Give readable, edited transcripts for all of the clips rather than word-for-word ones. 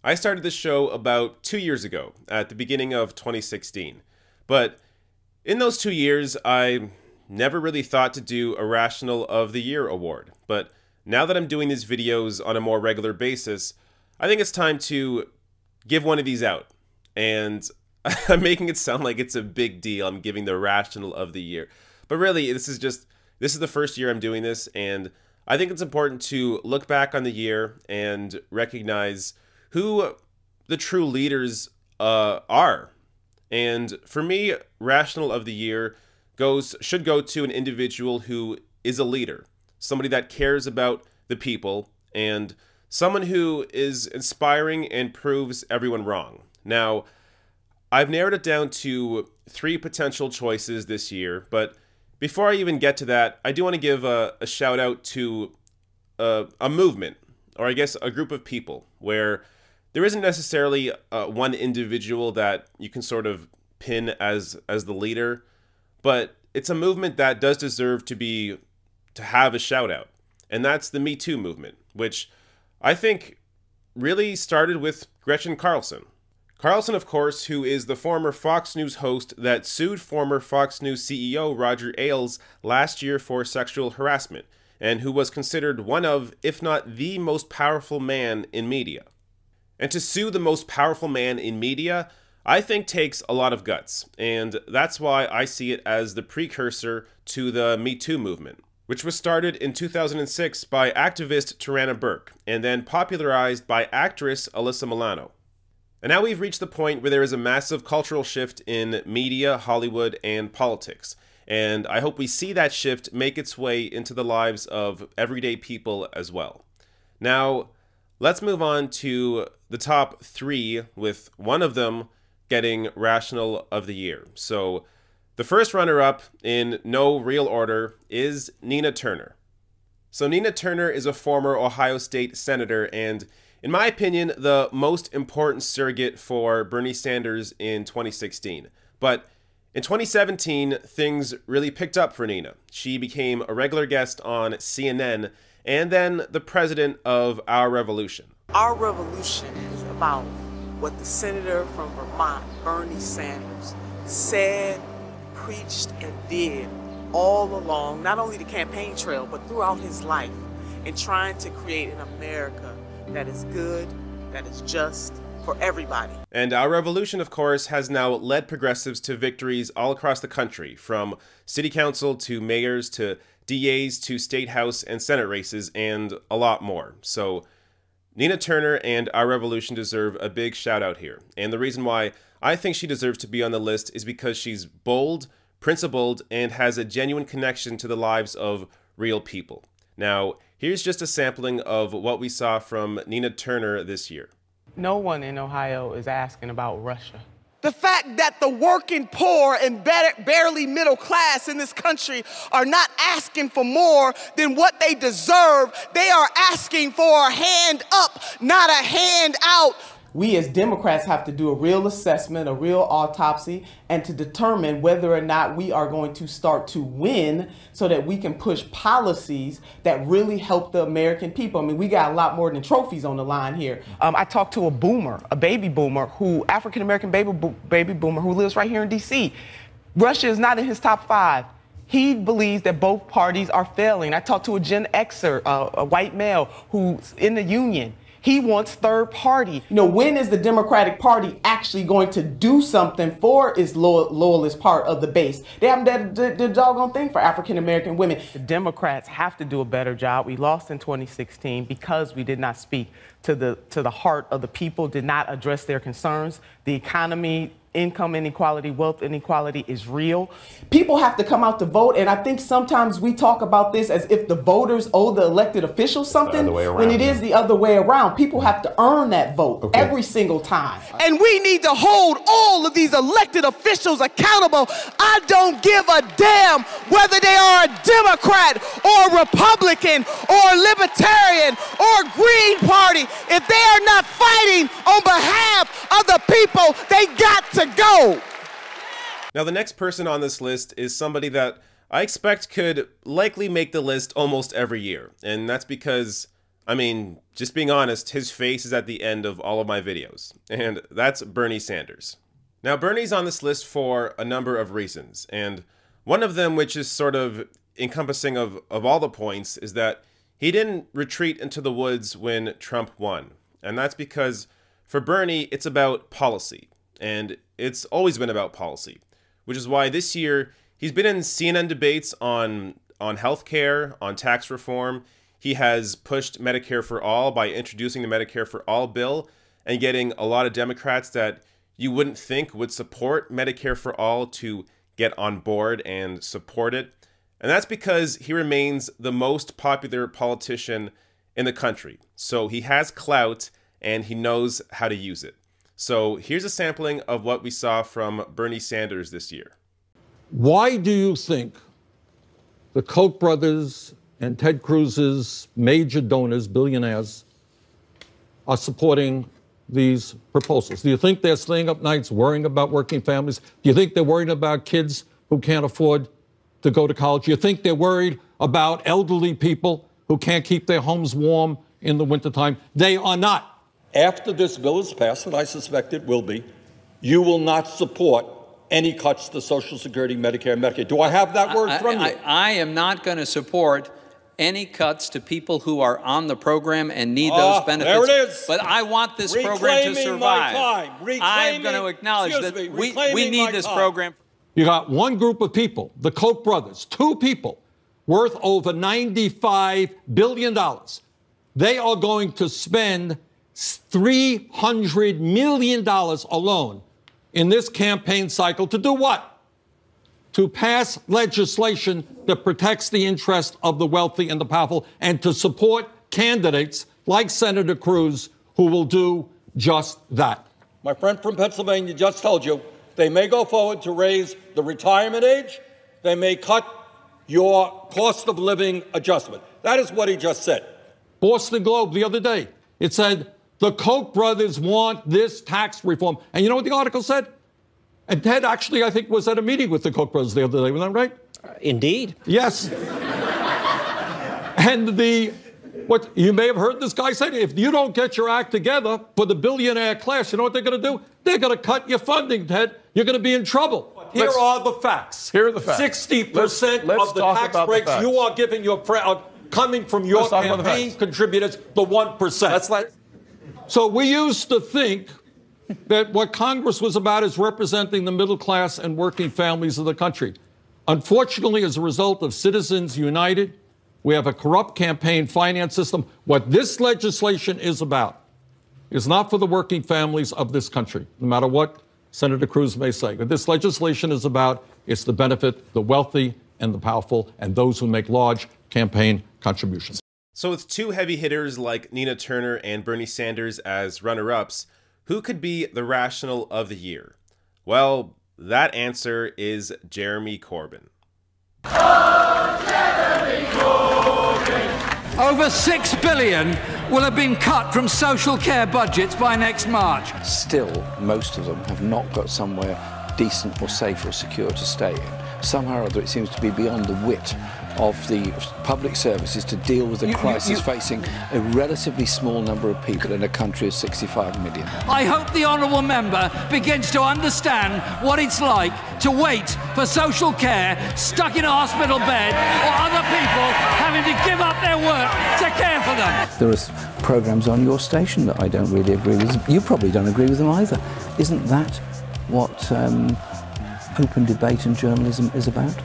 I started this show about 2 years ago, at the beginning of 2016. But in those 2 years, I never really thought to do a Rational of the Year award. But now that I'm doing these videos on a more regular basis, I think it's time to give one of these out. And I'm making it sound like it's a big deal. I'm giving the Rational of the Year. But really, this is the first year I'm doing this, and I think it's important to look back on the year and recognize who the true leaders are. And for me, Rational of the Year should go to an individual who is a leader, somebody that cares about the people, and someone who is inspiring and proves everyone wrong. Now, I've narrowed it down to 3 potential choices this year, but before I even get to that, I do want to give a shout out to a movement, or I guess a group of people, where there isn't necessarily one individual that you can sort of pin as the leader, but it's a movement that does deserve to have a shout out, and that's the Me Too movement, which I think really started with Gretchen Carlson. Carlson, of course, who is the former Fox News host that sued former Fox News CEO Roger Ailes last year for sexual harassment, and who was considered one of, if not the most powerful man in media. And to sue the most powerful man in media, I think takes a lot of guts, and that's why I see it as the precursor to the Me Too movement, which was started in 2006 by activist Tarana Burke, and then popularized by actress Alyssa Milano. And now we've reached the point where there is a massive cultural shift in media, Hollywood, and politics. And I hope we see that shift make its way into the lives of everyday people as well. Now, let's move on to the top 3, with one of them getting Rational of the Year. So, the first runner-up, in no real order, is Nina Turner. So Nina Turner is a former Ohio State senator and, in my opinion, the most important surrogate for Bernie Sanders in 2016. But in 2017, things really picked up for Nina. She became a regular guest on CNN and then the president of Our Revolution. Our Revolution is about what the senator from Vermont, Bernie Sanders, said, preached, and did all along, not only the campaign trail, but throughout his life, in trying to create an America that is good, that is just, for everybody. And Our Revolution, of course, has now led progressives to victories all across the country, from city council to mayors to DAs to state house and senate races, and a lot more. So Nina Turner and Our Revolution deserve a big shout out here. And the reason why I think she deserves to be on the list is because she's bold, principled, and has a genuine connection to the lives of real people. Now, here's just a sampling of what we saw from Nina Turner this year. No one in Ohio is asking about Russia. The fact that the working poor and barely middle class in this country are not asking for more than what they deserve. They are asking for a hand up, not a hand out. We as Democrats have to do a real assessment, a real autopsy, and to determine whether or not we are going to start to win so that we can push policies that really help the American people. I mean, we got a lot more than trophies on the line here. I talked to a boomer, a baby boomer, African-American baby boomer who lives right here in D.C. Russia is not in his top 5. He believes that both parties are failing. I talked to a Gen Xer, a white male who's in the union. He wants third party. You know, when is the Democratic Party actually going to do something for its loyalist part of the base? They haven't done the doggone thing for African-American women. The Democrats have to do a better job. We lost in 2016 because we did not speak to the heart of the people, did not address their concerns. The economy, income inequality, wealth inequality is real. People have to come out to vote, and I think sometimes we talk about this as if the voters owe the elected officials something, when it is the other way around. People have to earn that vote every single time. And we need to hold all of these elected officials accountable. I don't give a damn whether they are a Democrat or Republican or Libertarian or Green Party. If they are not fighting on behalf of the people, they got to go. Now, the next person on this list is somebody that I expect could likely make the list almost every year, and that's because I mean, just being honest, his face is at the end of all of my videos, and that's Bernie Sanders. Now, Bernie's on this list for a number of reasons, and one of them, which is sort of encompassing of all the points, is that he didn't retreat into the woods when Trump won. And that's because for Bernie, it's about policy, and it's always been about policy, which is why this year he's been in CNN debates on healthcare, on tax reform. He has pushed Medicare for All by introducing the Medicare for All bill and getting a lot of Democrats that you wouldn't think would support Medicare for All to get on board and support it. And that's because he remains the most popular politician in the country. So he has clout and he knows how to use it. So here's a sampling of what we saw from Bernie Sanders this year. Why do you think the Koch brothers and Ted Cruz's major donors, billionaires, are supporting these proposals? Do you think they're staying up nights worrying about working families? Do you think they're worried about kids who can't afford to go to college? Do you think they're worried about elderly people who can't keep their homes warm in the wintertime? They are not. After this bill is passed, and I suspect it will be, you will not support any cuts to Social Security, Medicare, and Medicaid. Do I have that word from you? I am not going to support any cuts to people who are on the program and need those benefits. There it is. But I want this program to survive. I'm going to acknowledge that we need this program. You got one group of people, the Koch brothers, two people, worth over $95 billion. They are going to spend $300 million alone in this campaign cycle to do what? To pass legislation that protects the interest of the wealthy and the powerful, and to support candidates like Senator Cruz who will do just that. My friend from Pennsylvania just told you they may go forward to raise the retirement age. They may cut your cost of living adjustment. That is what he just said. Boston Globe the other day, it said the Koch brothers want this tax reform. And you know what the article said? And Ted actually, I think, was at a meeting with the Koch brothers the other day. Was that right? Indeed. Yes. And what you may have heard this guy say, if you don't get your act together for the billionaire class, you know what they're going to do? They're going to cut your funding, Ted. You're going to be in trouble. Here are the facts. Here are the facts. 60% of the tax breaks you are giving your coming from your campaign contributors, the 1%. So we used to think that what Congress was about is representing the middle class and working families of the country. Unfortunately, as a result of Citizens United, we have a corrupt campaign finance system. What this legislation is about is not for the working families of this country, no matter what Senator Cruz may say. What this legislation is about is to benefit the wealthy and the powerful and those who make large campaign contributions. So with two heavy hitters like Nina Turner and Bernie Sanders as runner-ups, who could be the rational of the year? Well, that answer is Jeremy Corbyn. Over $6 billion will have been cut from social care budgets by next March. Still, most of them have not got somewhere decent or safe or secure to stay in. Somehow or other, it seems to be beyond the wit of the public services to deal with the crisis facing a relatively small number of people in a country of 65 million. I hope the honourable member begins to understand what it's like to wait for social care stuck in a hospital bed or other people having to give up their work to care for them. There are programmes on your station that I don't really agree with. You probably don't agree with them either. Isn't that what open debate and journalism is about?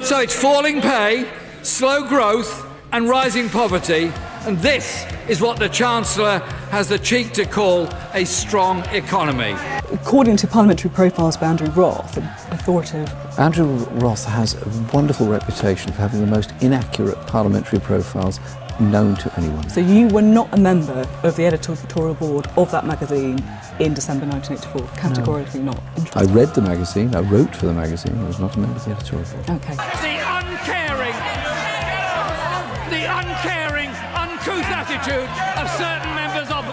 So it's falling pay, slow growth and rising poverty, and this is what the Chancellor has the cheek to call a strong economy. According to parliamentary profiles by Andrew Roth, authoritative. Andrew Roth has a wonderful reputation for having the most inaccurate parliamentary profiles known to anyone. So you were not a member of the editorial board of that magazine in December 1984, categorically not interested. I read the magazine, I wrote for the magazine, I was not a member of the editorial board. Okay. The uncaring, uncouth attitude of certain members of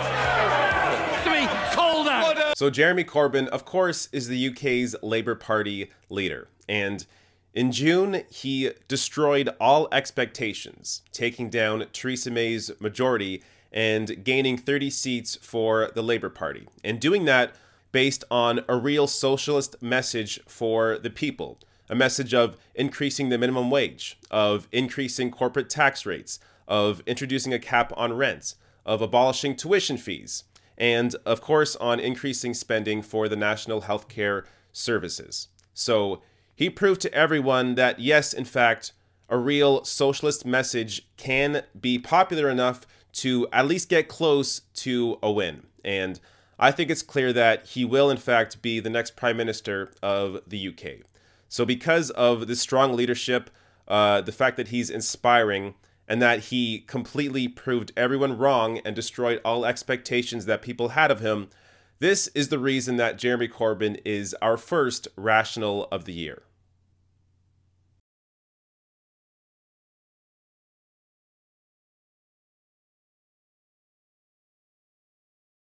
to be called out. So Jeremy Corbyn, of course, is the UK's Labour Party leader. And In June, he destroyed all expectations, taking down Theresa May's majority and gaining 30 seats for the Labour Party, and doing that based on a real socialist message for the people, a message of increasing the minimum wage, of increasing corporate tax rates, of introducing a cap on rent, of abolishing tuition fees, and of course on increasing spending for the national healthcare services. So he proved to everyone that yes, in fact, a real socialist message can be popular enough to at least get close to a win. And I think it's clear that he will, in fact, be the next Prime Minister of the UK. So because of this strong leadership, the fact that he's inspiring, and that he completely proved everyone wrong and destroyed all expectations that people had of him, this is the reason that Jeremy Corbyn is our first Rational of the Year.